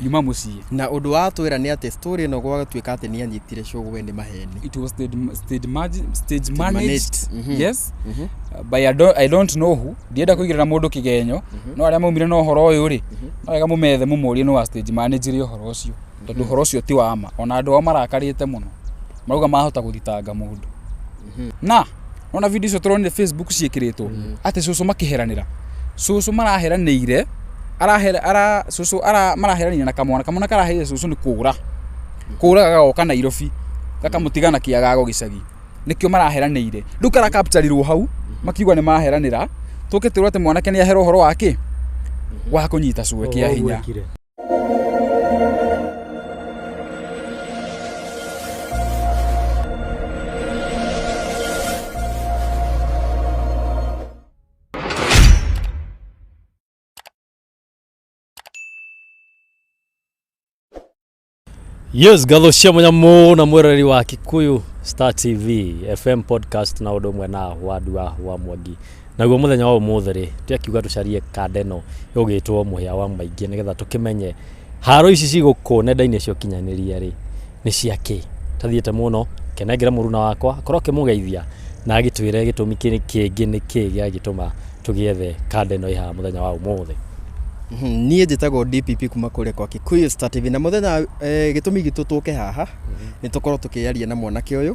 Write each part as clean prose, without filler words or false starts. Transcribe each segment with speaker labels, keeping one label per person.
Speaker 1: Yuma muciĩ
Speaker 2: na undu wa twira ni ati story no gwatuika ati ni anyitire shogwe ni maheni.
Speaker 1: It was stage managed. Yes. But I don't know who ndienda kuigirira mundu kigenyo no aria maumire no horo uyu ri no wega mumethe mumurie no wa stage manager horo ucio tondu horo ucio ti wama ona andu ao marakarite muno maruga mahota guthitanga mundu na ona video icio turonire Facebook ciekiritwo ati cucu makiheranira cucu maraheraniire cucu maraherania na kamwana karaheire cucu ni kura gagoka Nairobi gakamutigana kiagago gicagi nikio maraheraniire riu kara captureirwo hau makiuga ni maheranira tukitirwo ati mwanake ni ahero horo wake wa kunyita cuwe kia hinya.
Speaker 3: Yes, gatho cia munyamu na mwereri wa Kikuyu Star TV FM podcast na undu mwe na wadu wa Mwangi. Naguo muthenya wa umuthi ri tiakiuga tucarie kadeno yogitwo muhia wa maingi nigetha tukimenye haro ici ciguku nenda-ini cio kinyaniria ri ni ciaki. Tathiete muno kenegera muruna wakwa akorwo kimugeithia na agitwire gitumi kingi niki giagituma tugiethe kadeno iha muthenya wa umuthi.
Speaker 2: Niĩ njĩtagwo DPP kuma kũrĩa kwa Kikuyu Star TV na muthenya gĩtũmi gitu tũke haha nĩ tũkorwo tũkĩaria na mwanake ũyũ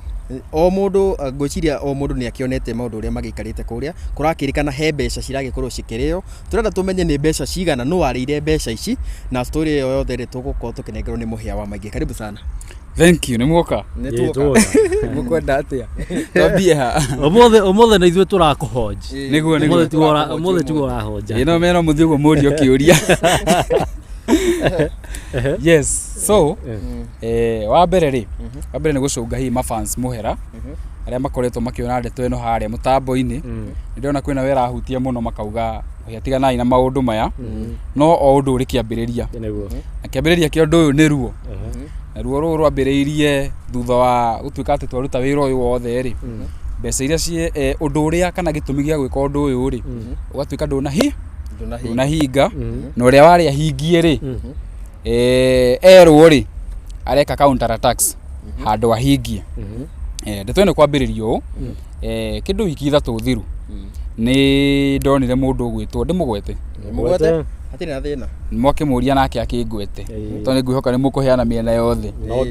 Speaker 2: o mũndũ ngwĩciria o mũndũ nĩ akĩonete maũndũ ũrĩa magĩikarĩte kũrĩa kũrakĩrĩkana he mbeca ciragĩkorwo cikĩrĩo tũrenda tũmenye nĩ mbeca cigana no warĩire mbeca ici na story ĩyo yothe rĩ tũgũkorwo tũkĩnengerwo nĩ mũhĩa wa maingĩ. Karibu sana.
Speaker 1: Thank you. Nimuoka mukwenda atia twambie ha
Speaker 3: omothe na ithuĩ tũrakũhonji
Speaker 1: niguo
Speaker 3: omothe tu ũrahonja
Speaker 1: ino meno muthi uguo mũrio kĩũria. Yes, so wa mbere nĩ gũcũnga hihi mafans mũhera arĩa makoretwo makiona ndeto ĩno harĩa mũtambo-inĩ ndĩrona kwĩna wera hutia mũno makauga yatiganai na maũndũ maya no o ũndũ ũrĩ kĩambĩrĩria na kĩambĩrĩria kĩa ũndũ ũyũ nĩ ruo ruo rũrũ rwambĩrĩirie thutha wa gũtuĩka atĩ twaruta wĩra ũyũ wothe rĩ mbeca iria ciĩ ũndũ ũrĩa kana gĩtũmi gĩa gwĩka ũndũ ũyũ rĩ ũgatuĩka ndũnahinga na ũrĩa warĩ ahingie rĩ erwo rĩ areka counter attacks handũ ahingie. Ndeto ĩno kwambĩrĩria ũũ kĩndũ wiki ithatũ thiru nĩ ndonire mũndũ ũgwĩtwo ndĩmũgwete
Speaker 2: hatirĩ na thĩna
Speaker 1: mwakĩmũria nake akĩngwete tondũ ngwĩhoka nĩ mũkũheana mĩena yothe
Speaker 2: no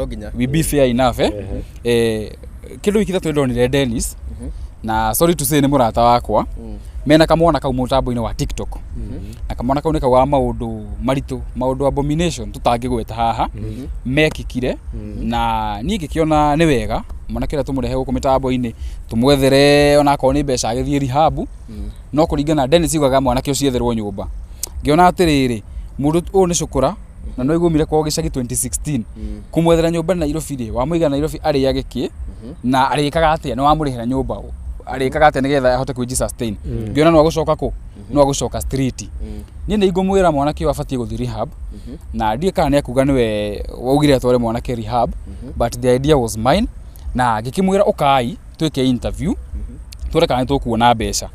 Speaker 2: nginya
Speaker 1: we be fair enough kĩndũ wiki ithatũ ndonire Dennis na sorry to say nĩ mũrata wakwa mena kamwana kau mũtambo-inĩ wa TikTok na kamwana kau nĩ kauga maũndũ maritũ maũndũ abomination tutangĩgweta haha mekĩkire na niĩ ngĩkĩona nĩ wega mwanake ũrĩa tũmũrehe gũkũ mĩtambo-inĩ tũmwethere ona akorwo nĩ mbeca agĩthiĩ rehab no kũringana Dennis ugaga mwanake ũcio etherwo nyũmba ngĩona atĩrĩrĩ mũndũ ũyũ nĩ cũkũra na no igũmire kwa gĩcagi 2016 kumwethera nyũmba Nairobi rĩ wa mũiga Nairobi arĩage kĩ na arĩkaga atĩa nĩ wamũrĩhera nyũmba arĩkaga atĩa nĩgetha ahote kwĩji sustain ngĩona no agũcoka kũ no agũcoka street niĩ nĩ ingũmwĩra mwanake ũyũ abatie gũthiĩ rehab na ndiĩ kana nĩ akuga nĩwe waugire atware mwanake rehab but the idea was mine na ngĩkĩmwĩra ũkai twĩke interview tũre kana tũkuona mbeca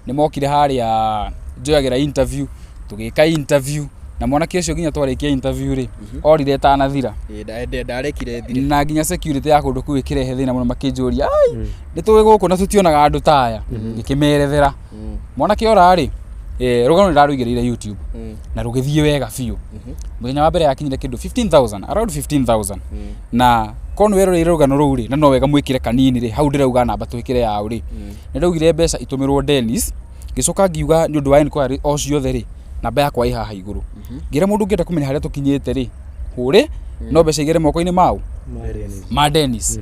Speaker 1: nĩ mokire harĩa njoyagĩra interview tũgĩka interview na mwanake ũcio nginya twarĩkia interview rĩ orire etanathira
Speaker 2: ndarekire thire
Speaker 1: na nginya security ya kũndũ kũu ĩkĩrehe thĩna mũno makĩnjũria nĩ tũĩ gũkũ na tũtionaga andũ taya ngĩkĩmerethera mwanake ora rĩ rũgano nĩndarũigĩrĩire YouTube na rũgĩthiĩ wega biũ mũthenya wa mbere yakinyire kĩndũ 15,000 around 15,000 na kono weroreire rũgano rũu rĩ na no wega mwĩkĩre kanini rĩ hau ndĩrauga namba twĩkĩre yaũ rĩ nĩndaugire mbeca itũmĩrwo Dennis ngĩcoka ngiuga nĩ ũndũ wa inquiry o ciothe rĩ namba yakwa ĩ haha igũrũ ngira mũndũ ũngĩenda kũmenya harĩa tũkinyĩte rĩ hũrĩ no mbeca igere moko-inĩ mau ma Dennis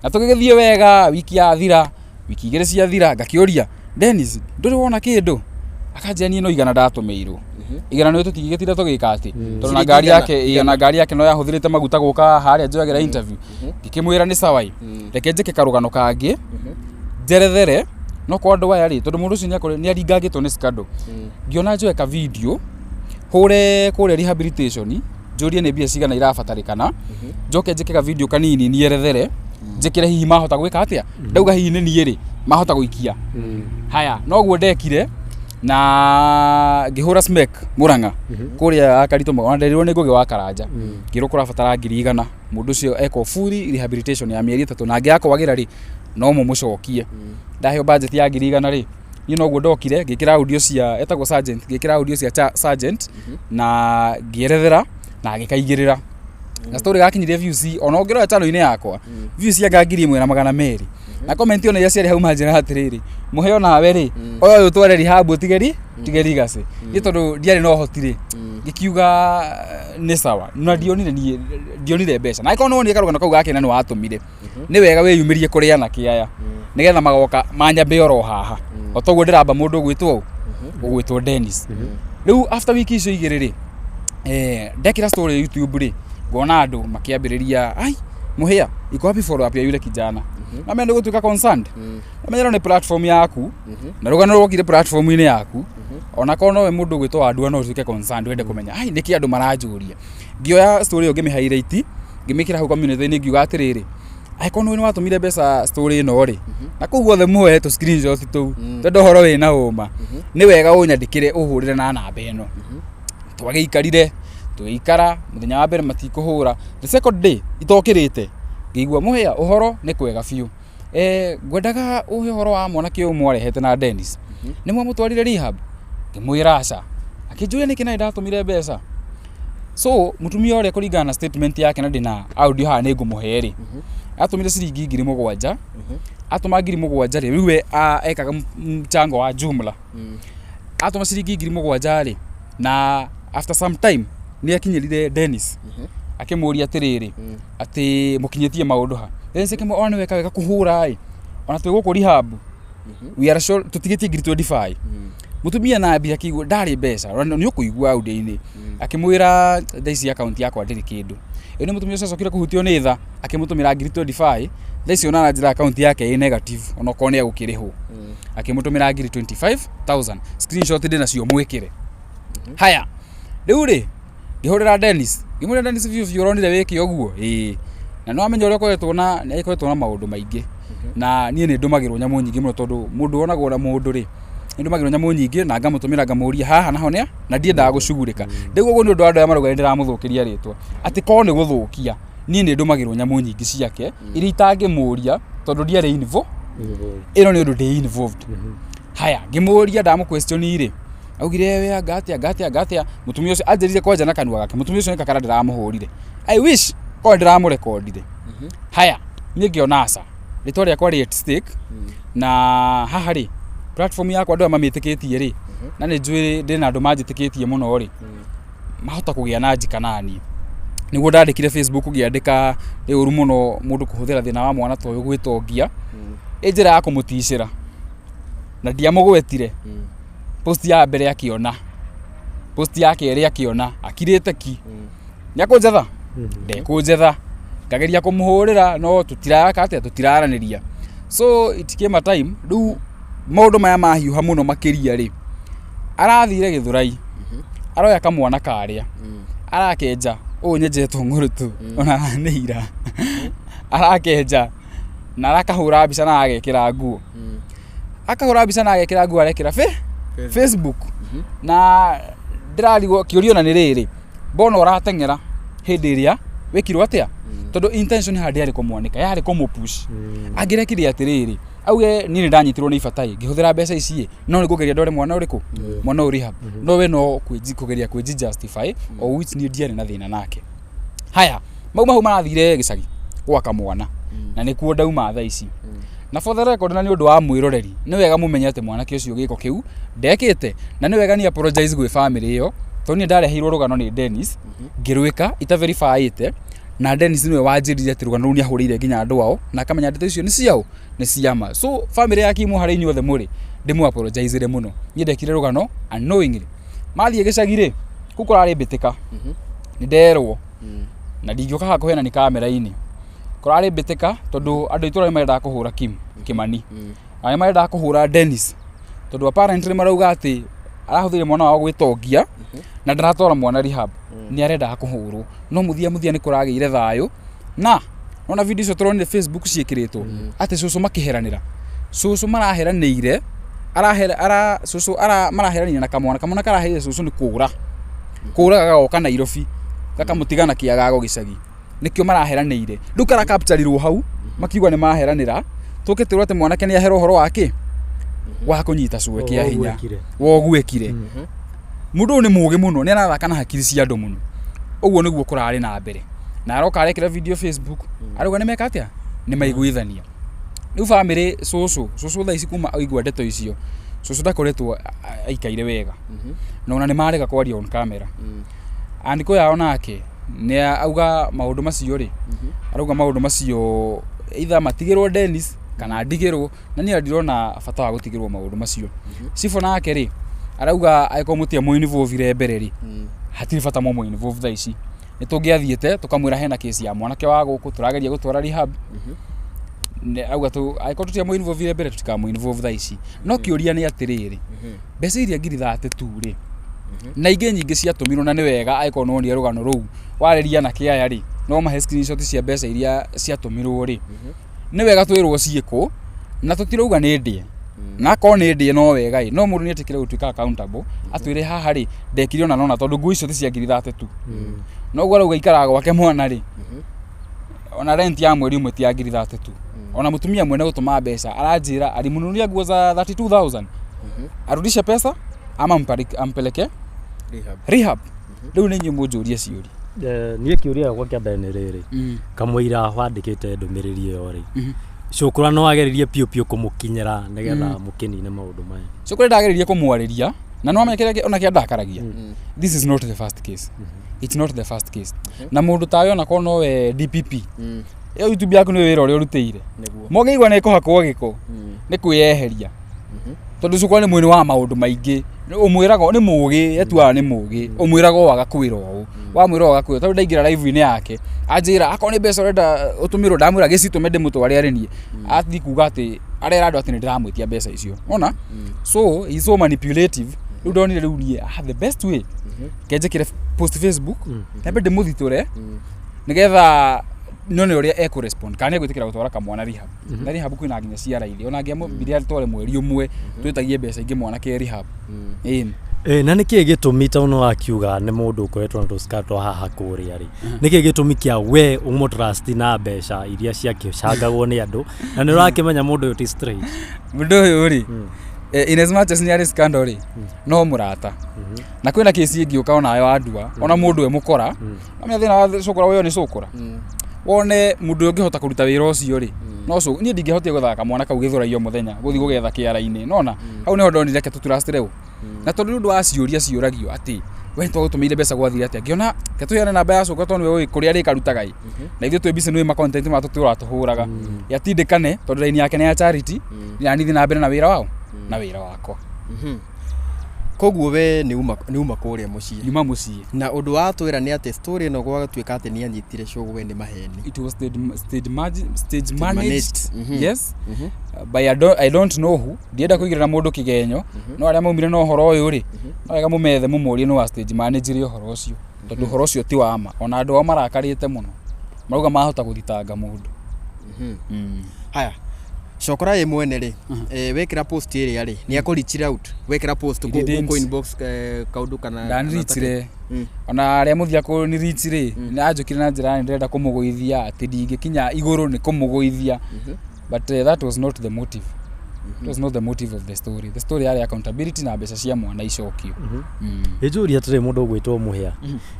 Speaker 1: na tũgĩgĩthiĩ wega wiki ya thira wiki igĩrĩ cia thira ngakĩũria Dennis ndũrĩ wona kĩndũ akanjĩra niĩ no igana ndatũmĩirwo igana nĩ tũtigĩtire tũgĩka atĩ tondũ na ngari yake no yahũthĩrĩte maguta gũka harĩa njoyagĩra interview ngĩkĩmwĩra nĩ sawa reke njĩke karũgano kangĩ njerethere no kwa andũ aya rĩ tondũ mũndũ ũcio nĩ aringangĩtwo nĩ scandal ngĩona njoe ka video hũre kũrĩa rehabilitation njũrie nĩ mbia cigana irabatarĩkana njoke njĩke ka video kanini nierethere njĩkĩre hihi mahota gwĩka atĩa ndauga hihi nĩ niĩ rĩ mahota gũikia haya noguo ndekire na ngihura smek Muranga kuria akarito mwana nderirwo ni ngugi wa Karanja ngiro kurabatara 100 mundu ucio eko full rehabilitation ya mieri 3 na ngiakwagira ri no mumucokie ndaheo budget ya 100 ri you know ndokire ngikira audio cia etagwo sergeant ngikira audio cia sergeant na ngierethera na ngikaigirira na story gakinyirie views ona ongero channel-ini yakwa views ya 1,200 na comment ona yaciari hau manjira hatiriri muheo nawe ri oyo utware rehab tigeri gase ni tondu ndiari no hotire ngikiuga ni sawa na dionire mbeca na ikono ni karugano kau gake na ni watumire ni wega weyumirie kuria na kiaya nigetha magoka manyambe oro haha otoguo ndiramba mundu gwitwo Dennis riu after week icio igiriri ndekira story YouTube ri ngona andu makiambiriria ai muhia iko happy follow up ya yule kijana na mimi ndio tuka concerned na mimi ni platform yaku na rugano rwokire platform-ini yaku ona kono we mundu gwitwo andu no tuke concerned wende kumenya ai niki andu marajuria ngioya story yo ngimi highlight ngimikira hu community-ini ngiuga atiriri ai kono ni watumire mbeca story ino ri na kuguo the muhe to screenshot tu tondu horo we na uma ni wega unyandikire uhurire na namba ino twagiikarire tuikara muthenya wa mbere matikuhura the second day itokirite ngigua muhia uhoro ni kwega fiu ngwendaga uhoro wa mwana ki umwe arehete na Dennis ni mwa mutwarire rehab ngimwira aca akijuria niki na ndatumire mbeca so mutumia ore kuringana na statement yake na ndina audio ha ni ngumuheri atumire ciringi 7,000 atuma 7,000 ri riwe ekaga mchango wa jumla atuma ciringi 7,000 ri na after some time ni akinyirire Dennis akimuria atiriri ati mukinyitie maundu ha Dennis akimuona weka wega kuhura ai ona twiguko rehab we are sure tutigitie 25 mutumia na mbia kigo ndari mbeca ni ukuigua audio-ini akimwira thaisi account yakwa ndiri kindu ene mutumia ucio acokire kuhutio ni tha akimutumira 25 thaisi ona na njira account yake ĩ negative ona kone agukiriho akimutumira 25,000 screenshot ndina cio mwikire haya riu ri ngihurira Dennis view uronire wiki oguo na no amenya uria kwetwo na maundu maingi na nie ni ndumagirwo nyamu nyingi muno tondu mundu onagwo na mundu ri ni ndumagirwo nyamu nyingi na ngamutumira ngamuria haha naho nia na ndiendaga gucugurika ndigo guo ni undu andu aya maruga ndiramuthukiria ritwa ati ko ni guthukia nie ni ndumagirwo nyamu nyingi ciake iria itangimuria tondu ndiari ino ni undu ndi involved haya ngimuria ndamu question iri augire we gatia mutumia ucio anjirire kwanja na kanua gake mutumia ucio nikakara ndiramuhurire I wish ko ndiramurekordire haya ni ngiona aca ritwa riakwa ri at stake na haha ri platform yakwa andu mamitikitie ri na ni njui ndina andu manjitikitie muno ri mahota kugia na njika nani niguo ndandikire Facebook ngiandika ri uru muno mundu kuhuthira thina wa mwana toyo gwitongia njira ya kumuticira na ndiamugwetire post ya mbere akiona post yake iri akiona akirite ki nyakunjetha ndekunjetha ngageria kumuhurira no tutiraka ate tutiraraniria so it came a time du maundu maya mahiuha muno makiria ri arathire Githurai aroya kamwana karia arakenja nyejetwo ngurutu ona nihira arakenja na arakahura mbica na agekira nguo akahura mbica na agekira nguo arekira Facebook na ndirarigwo kiurio na ni riri bona uratengera hindi iria wikirwo atia tondu intention handi yari kumwanika yari kumupush agirekire atiriri auge ni ndanyitirwo ni ibatai ngihuthira mbeca ici no ni kugeria ndore mwana uriku mwana uri rehab no we no kugeria justify o which ni ndiari na thina nake haya mauma marathire gicagi gwaka mwana na ni kuo ndauma tha ici na for the record na ni undu wa mwiroreri ni wega mumenye ati mwana kiucio giko kiu ndekite na ni wega ni apologize gwe family iyo toni ndarehirwo rugano ni Dennis ngirwika ita verify ite na Dennis niwe wanjirire ati rugano ni ahurire nginya andu ao na akamenya ndeto icio ni ciao ni ciama so family yake imu hari inyuothe muri ndimu apologize re muno ni ndekire rugano unknowingly mathie gicagire kukurari bitika ni nderwo na ndingioka ha kuhena ni kamera-ini kurari bitika tondu andu itura ni marenda kuhura Kimani ai marenda kuhura Dennis tondu apparently marauga ati arahuthire mwana wao gwitongia na ndaratwara mwana rehab ni arenda kuhurwo no muthia ni kuragire thayo na ona video icio turonire Facebook ciikiritwo ati cucu makiheranira cucu maraheraniire cucu maraherania na kamwana karaheire cucu ni kura gagoka Nairobi gakamutigana kiagago gicagi nikio maraheranĩire riu kara captureirwo hau makiuga ni maheranĩra tukĩtĩrwo atĩ mwanake nĩ ahero ũhoro wake wa kũnyita cuwe kĩa hinya woguĩkire mũndũ nĩ mũũgĩ mũno nĩ arathaka na hakiri cia andũ mũno ũguo nĩguo kũrarĩ na mbere na aroka arekĩra video Facebook arauga nĩ meka atĩa nĩ maiguithania riu family cucu thaa ici kuma aigua ndeto icio cucu ndakoretwo aikaire wega na ona nĩ marega kwaria on camera andiko yao nake nĩ auga maũndũ macio rĩ arauga maũndũ macio either matigĩrwo Dennis kana ndigĩrwo na niĩ ndirona bata wa gũtigĩrwo maũndũ macio Sifo nake rĩ arauga aiko mutia mu involve mbere rĩ hatirĩ bata mu involve thaa ici nĩ tũngĩathiĩte tukamwĩra hena case ya mwanake wa gũkũ tũrageria gũtwara rehab auga tu aiko tutia mu involve mbere tutikamu involve thaa ici no kĩũria nĩ atĩrĩrĩ mbeca iria ngiri 32 rĩ na ingĩ nyingĩ ciatũmirwo na nĩ wega aiko no nĩ rũgano rũu warĩria na kĩaya rĩ no mahe screenshot cia mbeca iria ciatũmirwo rĩ nĩ wega twĩrwo ciĩko na tũtirauga nĩ ndĩe na ko nĩ ndĩe no wega no mũndũ nĩ etikire gũtuĩka accountable atwĩre haha rĩ ndekire ona nona tondũ ngui icio ti cia ngiri 32 no gwa rauga ikaraga gwake mwana rĩ ona rent ya mweri ũmwe ti ya ngiri 32 ona mutumia mwene gũtũma mbeca aranjĩra alimununulia nguo za 32000 arudishe pesa ama ampeleke rehab rĩu nĩ nyuo mũnjũrie ciũri
Speaker 3: niĩ kĩũria gĩakwa kĩa mbere nĩ rĩrĩ kamũira wandĩkĩte ndũmĩrĩri ĩyo rĩ Cukura no ageririe piũ kũmũkinyĩra nĩgetha mũkĩnine maũndũ maya
Speaker 1: Cukura ndageririe kũmwarĩria na no amenyekire ona kĩandakaragia this is not the first case it's not the first case na mũndũ tayo na kono we DPP YouTube yaku nĩ wĩra ũrĩa ũrutĩire mũgeigwa nĩ kũhakwo gĩko nĩ kwĩyeheria tondũ Cukura nĩ mwene wa maũndũ maingĩ umwĩraga nĩ mũũgĩ etuaga nĩ mũũgĩ umwĩraga waga kwĩra ũũ wamwĩra waga kwĩra tondũ ndaingĩra live-inĩ yake anjĩra akorwo nĩ mbeca ũrenda ũtũmĩrwo ndamwĩra gĩcitũme ndĩmũtware arenie athi kuga atĩ arera andũ atĩ nĩ ndĩramwĩtia mbeca icio ona so he's so manipulative rĩu ndonire rĩu niĩ the best way kenjekire post Facebook na mbere ndĩmũthitũre nĩgetha none ũrĩa ekurespond kana egwĩtĩkĩra gũtwara kamwana rehab na rehab kwĩna nginya ciara ithe ona ngĩamũbiria atware mweri ũmwe twĩtagie mbeca ingĩ mwanake rehab
Speaker 3: na nĩkĩ gĩtũmi tondũ wakiuga nĩ mũndũ ũkoretwo na tũsikato haha kũrĩa rĩ nĩkĩ gĩtũmi kĩa we ũmũtrust na mbeca iria ciakĩcangagwo nĩ andũ na nĩ ũrakĩmenya mũndũ ũyũ ti straight
Speaker 1: mũndũ ũyũ rĩ in as much as nĩ arĩ scandal rĩ no mũrata na kwĩna kesi ĩngĩ ũka onayo andua ona mũndũ we mũkora amenya thĩna wa Cukura ũyũ nĩ Cukura wone mũndũ ũngĩhota kũruta wĩra ũcio rĩ no niĩ ndingĩhotire gũthaka mwana kau gĩthũraio mũthenya gũthi gũgetha kĩara-inĩ nona hau nĩho ndonire reke tũtrust rĩu na tondũ nĩũndũ wa ciũria ciũragio atĩ we twagũtũmĩire mbeca gwathire atĩa ngĩona ketũheane namba ya Cukura tondũ we kũrĩa rĩkarutaga na ithuĩ twĩ busy nĩ ma content ma tũratũhũraga yatindĩkane tondũ raini yake nĩ ya charity na nithi na mbere na wĩra wao na wĩra wakwa
Speaker 2: koguo we nĩ uma kũrĩa mũciĩ
Speaker 1: nyuma mũciĩ
Speaker 2: na ũndũ wa twĩra nĩ atĩ story ĩno gwatuĩka atĩ nĩ anyitire Cũgũ we nĩ maheni
Speaker 1: it was stage managed yes but I don't know who ndienda kũigĩrĩra mũndũ kĩgenyo no arĩa maumire na ũhoro ũyũ rĩ no wega mũmethe mũmũrie no wa stage manager ũhoro ũcio tondũ ũhoro ũcio ti wa ma ona andũ ao marakarĩte mũno marauga mahota gũthitanga mũndũ
Speaker 2: haya Cukura ye mwene rĩ wekĩra post ĩrĩa rĩ nĩ akũrichira out wekĩra post ku inbox kaundu kana
Speaker 1: ndanirichire ona arĩa mũthia kũ ni reach rĩ nĩ anjũkire na njĩra nĩ ndĩrenda kũmũgũithia atĩ ndingĩkinya igũrũ nĩ kũmũgũithia but that was not the motive. It was not the motive of the story. The story yari accountability na mbeca cia mwana icokio.
Speaker 3: Ejuri atire mundu gwitwo muhia.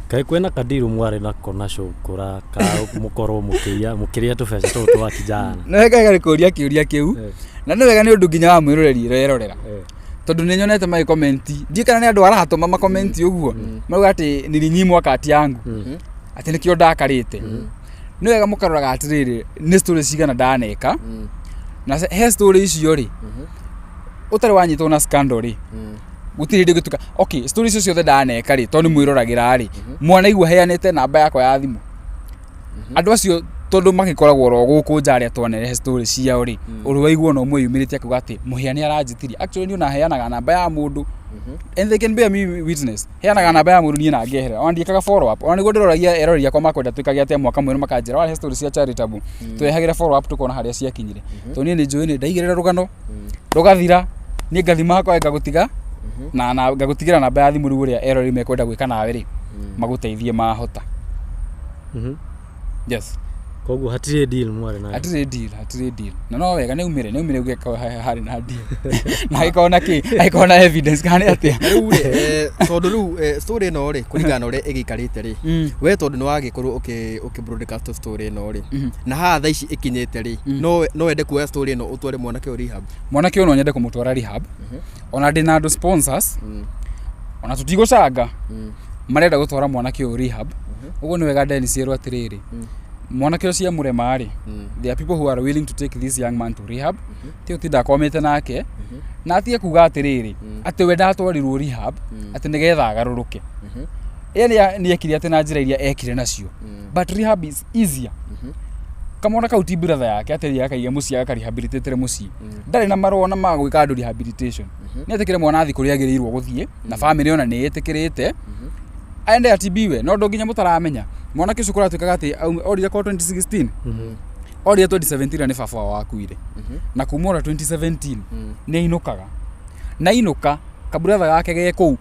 Speaker 3: Kae kwena kadiru mware na kona Cukura ka mukoro mukiria tubeca tu wa kijana.
Speaker 1: Na wega gari kiuria kiu. Na nĩ wega nĩ ũndũ nginya wa mwĩroreri rerorera. Tondu nĩ nyonete mai comment. Ndĩ kana nĩ andu arahatũma ma comment ũguo. Mauga atĩ nilinyimwa kati yangu. Atĩ nĩkĩo ndakarĩte. Nĩ wega mũkaroraga atirĩrĩ nĩ story cigana ndaneka. Na he story icio ri utari wanyitwo na scandal ri gutiri ndi gutuka okay story icio ciothe ndaneka ri tondu mwĩroragira ri mwana igua heanite namba yakwa ya thimu andu acio tondu magikoragwo ro guku njaria twonere story ciao ri uri waiguo no mwiyumirite akuga ati muhia ni aranjitiri actually ni una heanaga namba ya mundu and they can bear me witness heanaga namba ya mundu ni na ngehera ondiekaga follow up ona niguo ndiroragia eroria kwa makwenda twikage atia mwaka mweru makanjira wa story cia charitable twehagire follow up tukona haria ciakinyire to ni njui ni ndaigirira rugano rugathira ni ngathima kwa ngagutiga na ngagutigira namba ya thimu riu ria erori mekwenda gwika nawe ri maguteithie mahota. Yes.
Speaker 3: Koguo hatire deal mware nayo.
Speaker 1: Hatire deal. No wega ni umire ugeka hari na deal. Na ikaona evidence kana atia.
Speaker 2: Riu tondu riu story no ri kuringana uri igikarite ri. We tondu ni wagikorwo broadcast story no ri. Na ha tha ici ikinyete ri. No wende kuoya story no utware mwanake o rehab.
Speaker 1: Mwanake no nyende kumutwara rehab. Ona ndina ndo sponsors. Ona tutigocanga. Marenda gutwara mwanake o rehab. Uguo ni wega Dennis yerwo atiriri. Mwanake ucio murema ri. There are people who are willing to take this young man to rehab. Tio tinda komete nake. Na atie kuga atiriri. Ati we ndatwarirwo rehab. Ati nigetha agaruruke. Ni ekire ati na njira iria ekire nacio. But rehab is easier. Kamona kauti brother yake ati yakaige muci aka rehabilitate muci. Ndari na marona ma gwika andu rehabilitation. Ni atikire mwana athi kuri agirirwo guthie na family ona ni etikirite. Aende atibiwe no ndonginya mutaramenya. Mwanake cukura twikaga ati orire kwa 2016. Orire 2017 ni baba wakuire. Na kumora 2017 ni inukaga. Na inuka kabrother gake ge kou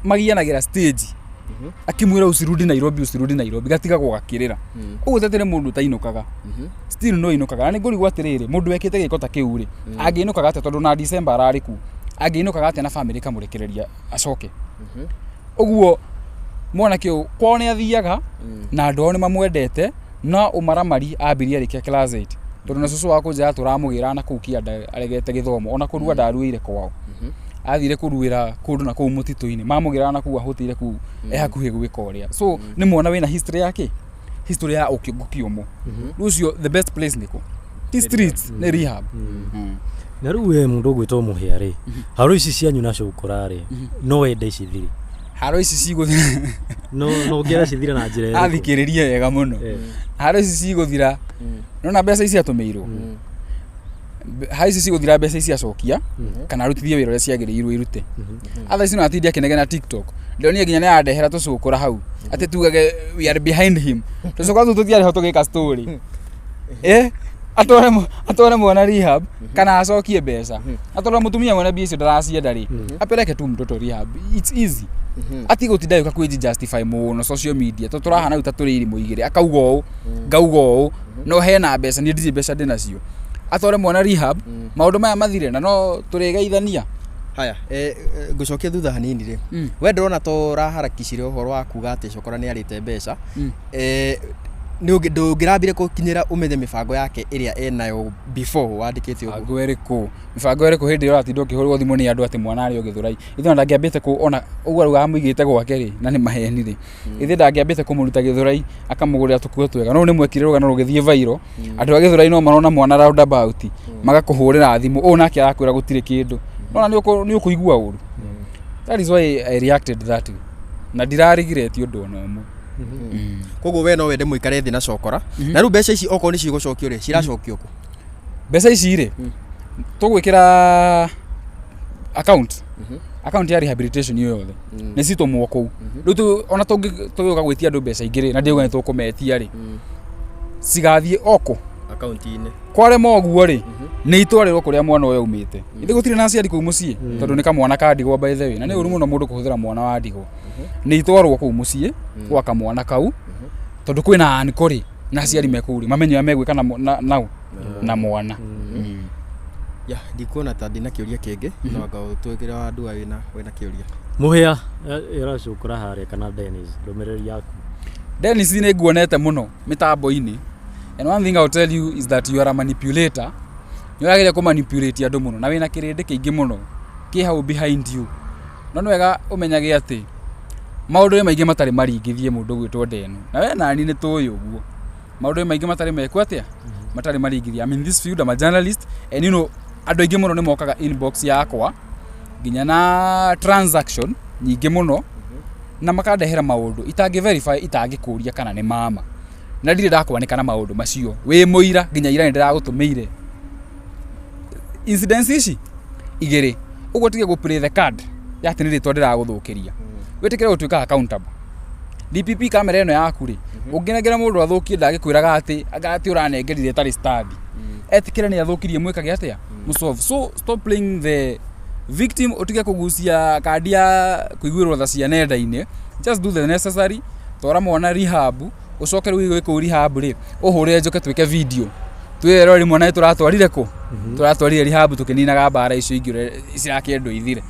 Speaker 1: magianagira stage. Akimwira usirudi Nairobi gatiga gwakirira. Ugu tetene mundu ta inukaga. Still no inukaga. Ni nguri gwatiriri mundu ekite giko ta kiuri. Agiinukaga ate tondu na December arari ku. Agiinukaga ate na family kamurekereria acoke. Uguo mwanake o kwone athiaga na andu ni mamwendete na umaramari ambiria rikia class 8 tondu na cucu wako nja turamugira na kukia aregete githomo ona kurua ndaruire kwao athire kuruira kundu na kuu mutito-ini mamugira na kuu ahutire kuu hakuhi gwika uria so ni mwana wina history yake history ya ukigukiomo rucio the best place niko the streets ni rehab
Speaker 3: na ruwe mundu gwitwo muhia ri haro ici cianyu na cukura ri no wende ici thiri
Speaker 1: haro ici
Speaker 3: no ngera cithira na njira ĩrĩkũ
Speaker 1: athikiriria wega muno haro ici ciguthira no na mbeca ici atumeirwo ha ici ciguthira mbeca ici acokia kana arutithie wĩra ũrĩa ciagĩrĩirwo irute atha ici no atindi akinegena TikTok ndio nginya nĩ andehera tucukura hau ati tugage we are behind him tucukura tutiari ho tugika story atware mwana rehab kana acokie mbeca atware mutumia mwana biacio ndaracienda ri apeleke tu mtoto rehab it's easy ati gutinda yuka kwiji justify muno social media tuturahana uta turiri muigire akauga u ngauga u no hena mbeca ni ndije mbeca ndinacio atware mwana rehab maundu maya mathire na no turigeithania
Speaker 2: haya ngucokia thutha hanini ri we ndrona to raharakicire uhoro wa kuga ati cokora ni arite mbeca ni ndungirambire kukinyira umenye mibango yake iria enayo before wandikite uguo
Speaker 1: mibango eriku hindi yo ati ndokihurwo thimu ni andu ati mwana ari ogithurai ithe ndangiambite ku ona uguo ruga amuigite gwake ri na ni maheni ri ithe ndangiambite kumuruta githurai akamugurira tukuo twega no ni mwekire ruga no rugithie viral andu agithurai no marona mwana round about magakuhurira thimu o nake arakwira gutire kindu no ni ukuigua uru that is why I reacted that way na ndirarigireti undu ono mu
Speaker 2: koguo we no wende muikare thi na cokora na ru mbeca ici oko ni cigocokio ri ciracokio ku
Speaker 1: mbeca ici ri tugwikira account ya rehabilitation yo yothe ni cito mwoko riu ona tugiuka gwitia andu mbeca ingire na ndiuga ni tukumetia ri cigathie oko
Speaker 2: account-ini
Speaker 1: kware moguo ri ni itwarirwo kuria mwana uyu umite ithe gutire na aciari kuu mucii tondu ni kamwana ka ndigwa by the way na ni uru muno mundu kuhuthira mwana wa ndigwa ni itwarwo kuu mucii kwa kamwana kau tondu kwina ankori na aciari mekuri mamenyo ya megwika na mwana
Speaker 2: ya ndikuona ta ndina kiuria kingi no anga twekira wandu wina kiuria
Speaker 3: muhia iracukura haria kana Dennis ndomereri yaku
Speaker 1: Dennis ni nguonete muno mitambo-ini and one thing I'll tell you is that you are a manipulator you are going manipulate andu muno na wina kirindi kiingi muno ki hau behind you no wega umenyage ati maundu maingi matari maringithie mundu gwitwo Deno na we nani ni tuyu guo maundu maingi matari meku atia matari maringithie I'm in this field I'm a journalist and you know andu aingi muno ni mokaga inbox yakwa ginya na transaction nyingi muno na makandehera maundu itangi verify itangi kuria kana ni mama na ndire ndakwanikana maundu macio wi muira ginya ira ndiragutumeire incidents ici igiri ugo tige go play the card yati ni ritwa ndiraguthukiria witikire gutuika accountable DPP kamera eno yaku ri unginegera mundu athukie ndagikwiraga ati uranengerire tari study etikire ni athukirie mwikage atia musolve so stop playing victim utige kugucia kandi ya kuiguirwo tha cia nenda-inĩ, just do the necessary, twara mwana rehab, ucoke rĩu gwĩkũ rehab rĩ, ũhũre njoke twĩke video twĩrwo ri mwana turatwarire ku turatwarire rehab tukininaga mbara icio ingĩ cirakĩendwo ithire.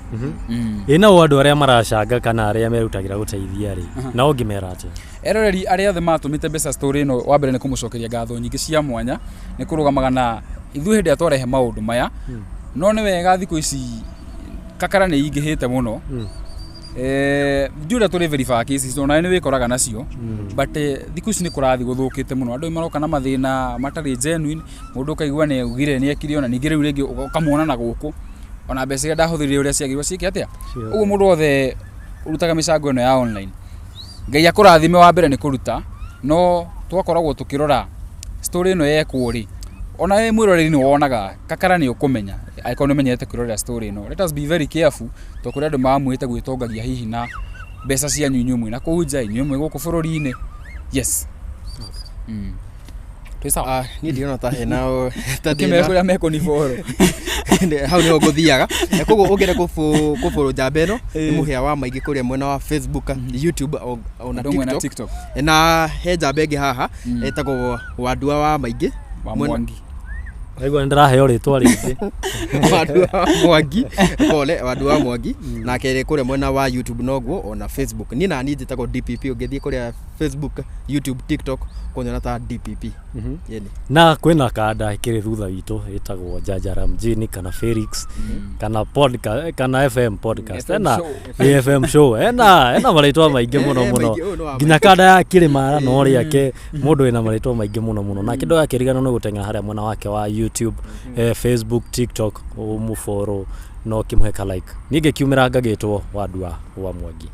Speaker 3: Ina andũ arĩa maracanga kana arĩa merutagira guteithia ri na ũngĩmera atĩa?
Speaker 1: Eroreri arĩa othe matũmĩte mbeca story ĩno, wa mbere nĩ kũmũcokeria ngatho nyingĩ cia mwanya, nĩ kũrũgamaga na ithuĩ hĩndĩ twarehe maũndũ maya, no nĩ wega thikũ ici kakara nĩ ingĩhĩte mũno. Ndiũrĩa tũrĩ verify cases ona nĩ wĩkoraga nacio, but thikũ ici nĩ kũrathi gũthũkĩte mũno, andũ maroka na mathĩna matarĩ genuine, mũndũ ũkaigua nĩ augire nĩ ekire ona ningĩ rĩu rĩngĩ ũkamwona na gũkũ ona mbeca iria ndahũthĩrire ũrĩa ciagĩrĩirwo ciĩke atĩa. Ũguo mũndũ wothe ũrutaga mĩcango ĩno ya online, Ngai akũrathime, wa mbere nĩ kũruta, no twakoragwo tũkĩrora story ĩno yekwo rĩ, ona wĩ mwĩroreri nĩ wonaga kakara nĩ ũkũmenya angĩkorwo nĩ ũmenyete kwĩrorera story ĩno. Let us be very careful, to kũrĩ andũ mamwĩte gwĩtongagia hihi na mbeca cianyu inyuĩ mwĩ na kũu nja, inyuĩ mwĩ gũkũ bũrũri-inĩ. Yes.
Speaker 2: Niĩ ndiona ta hena
Speaker 1: kĩmera kũrĩa mekũniboro
Speaker 2: hau nĩho ngũthiaga. Koguo ũngĩenda kũboro njamba ĩno nĩ mũhĩa wa maingĩ kũrĩa mwena wa Facebook, YouTube ona TikTok. Na he njamba ĩngĩ haha etagwo Wandua wa maingĩ
Speaker 1: wa Mwangi.
Speaker 3: Aigua ndiraheo rĩtwa rĩngĩ.
Speaker 2: Wandua wa Mwangi, pole, Wandua wa Mwangi. Na kĩrĩ kũrĩa mwena wa YouTube noguo ona Facebook. Niĩ na niĩ njĩtagwo DPP, ũngĩthiĩ kũrĩa Facebook, YouTube, TikTok kuonyana ta DPP.
Speaker 3: Na kwĩna kanda ĩkĩrĩ thutha witũ ĩtagwo Jajara Mjini kana Felix kana podcast kana FM podcast ena FM show ena marĩtwa maingĩ mũno nginya kanda ya Kĩrĩmara no rĩake mũndũ ena marĩtwa maingĩ mũno na kĩndũ gakĩrigana no gũteng'era harĩa mwena wake wa YouTube, Facebook, TikTok, ũmũfollow no kĩmũhe ka like. Ningĩ kiumĩra ngagĩtwo Wandua wa Mwangi.